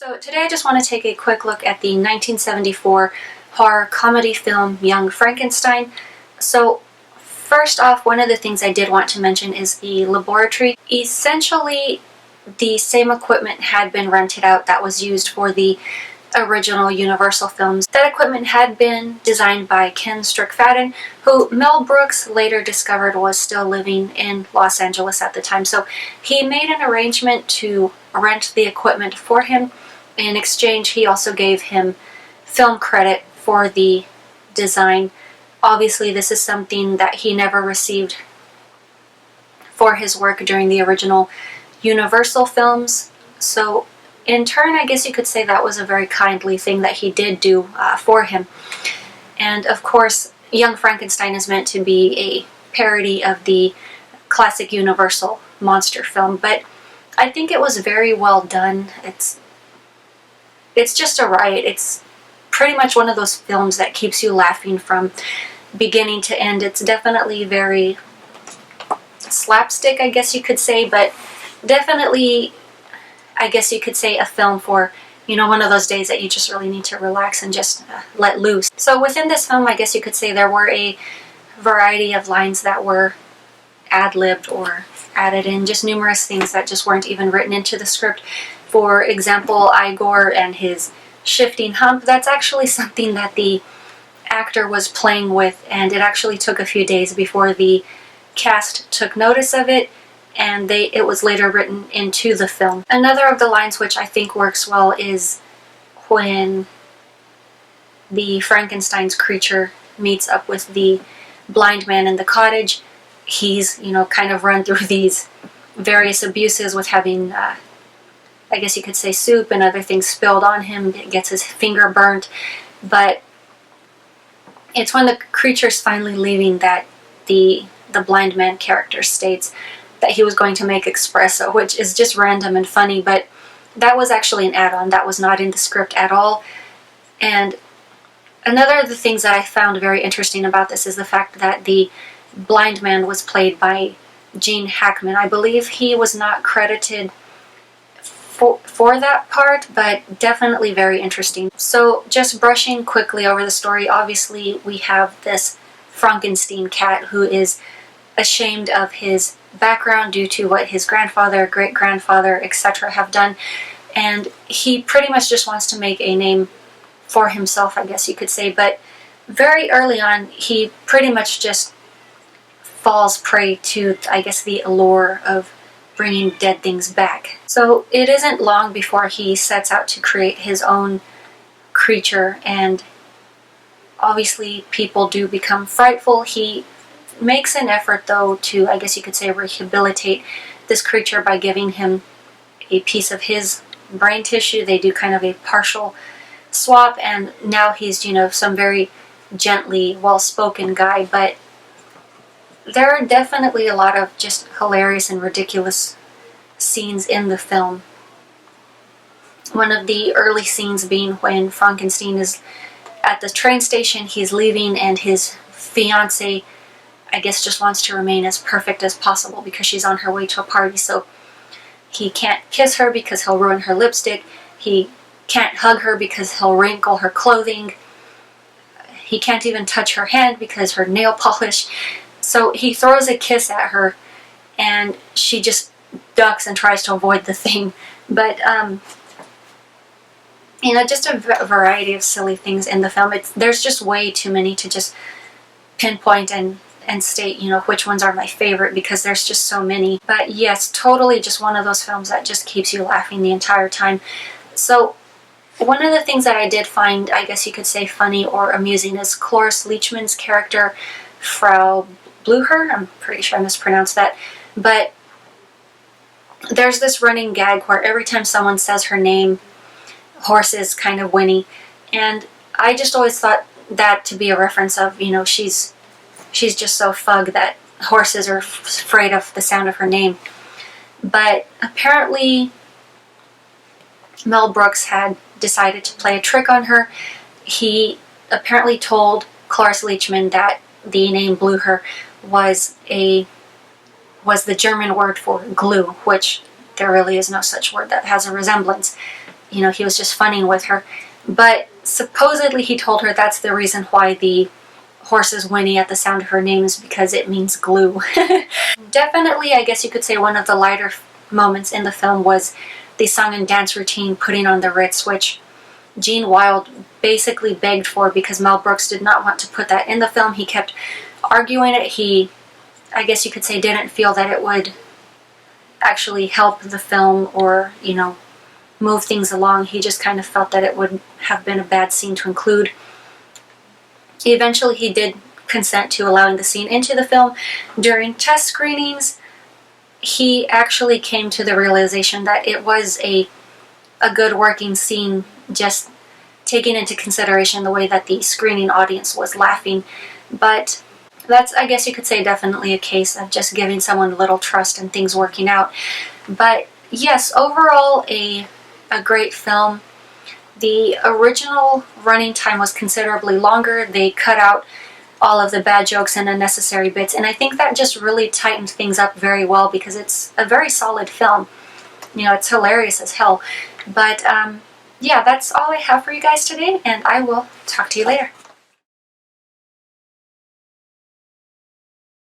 So today I just want to take a quick look at the 1974 horror comedy film Young Frankenstein. So first off, one of the things I did want to mention is the laboratory. Essentially, the same equipment had been rented out that was used for the original Universal films. That equipment had been designed by Ken Strickfaden, who Mel Brooks later discovered was still living in Los Angeles at the time. So he made an arrangement to rent the equipment for him. In exchange, he also gave him film credit for the design. Obviously, this is something that he never received for his work during the original Universal films. So in turn, I guess you could say that was a very kindly thing that he did do for him. And of course, Young Frankenstein is meant to be a parody of the classic Universal monster film, but I think it was very well done. It's just a riot. It's pretty much one of those films that keeps you laughing from beginning to end. It's definitely very slapstick, I guess you could say, but definitely, I guess you could say, a film for, one of those days that you just really need to relax and just let loose. So within this film, I guess you could say there were a variety of lines that were ad-libbed or added in, just numerous things that just weren't even written into the script. For example, Igor and his shifting hump, that's actually something that the actor was playing with, and it actually took a few days before the cast took notice of it, and it was later written into the film. Another of the lines which I think works well is when the Frankenstein's creature meets up with the blind man in the cottage. He's, kind of run through these various abuses with having, I guess you could say, soup and other things spilled on him. It gets his finger burnt. But it's when the creature's finally leaving that the blind man character states that he was going to make espresso, which is just random and funny, but that was actually an add-on. That was not in the script at all. And another of the things that I found very interesting about this is the fact that the blind man was played by Gene Hackman. I believe he was not credited for that part, but definitely very interesting. So just brushing quickly over the story, obviously we have this Frankenstein cat who is ashamed of his background due to what his grandfather, great-grandfather, etc. have done, and he pretty much just wants to make a name for himself, I guess you could say. But very early on, he pretty much just falls prey to, I guess, the allure of bringing dead things back. So it isn't long before he sets out to create his own creature, and obviously people do become frightful. He makes an effort, though, to, I guess you could say, rehabilitate this creature by giving him a piece of his brain tissue. They do kind of a partial swap, and now he's, some very gently, well-spoken guy. But there are definitely a lot of just hilarious and ridiculous scenes in the film. One of the early scenes being when Frankenstein is at the train station, he's leaving, and his fiancée, I guess, just wants to remain as perfect as possible because she's on her way to a party. So he can't kiss her because he'll ruin her lipstick. He can't hug her because he'll wrinkle her clothing. He can't even touch her hand because her nail polish. So he throws a kiss at her, and she just ducks and tries to avoid the thing. But, just a variety of silly things in the film. There's just way too many to just pinpoint and state, which ones are my favorite, because there's just so many. But yes, totally just one of those films that just keeps you laughing the entire time. So one of the things that I did find, I guess you could say, funny or amusing is Cloris Leachman's character, Frau Blucher. I'm pretty sure I mispronounced that. But there's this running gag where every time someone says her name, horses kind of whinny. And I just always thought that to be a reference of, she's just so fug that horses are afraid of the sound of her name. But apparently Mel Brooks had decided to play a trick on her. He apparently told Cloris Leachman that the name Blucher was the German word for glue, which there really is no such word that has a resemblance. you know, he was just funning with her. But supposedly he told her that's the reason why the horses whinny at the sound of her name is because it means glue. Definitely, I guess you could say one of the lighter moments in the film was the song and dance routine, Putting on the Ritz, which Gene Wilde basically begged for because Mel Brooks did not want to put that in the film. He kept arguing it. He, I guess you could say, didn't feel that it would actually help the film or, you know, move things along. He just kind of felt that it would have been a bad scene to include. Eventually he did consent to allowing the scene into the film. During test screenings, he actually came to the realization that it was a good working scene, just taking into consideration the way that the screening audience was laughing. But that's, I guess you could say, definitely a case of just giving someone a little trust and things working out. But yes, overall a great film. The original running time was considerably longer. They cut out all of the bad jokes and unnecessary bits, and I think that just really tightened things up very well because it's a very solid film. You know, it's hilarious as hell. But yeah, that's all I have for you guys today, and I will talk to you later.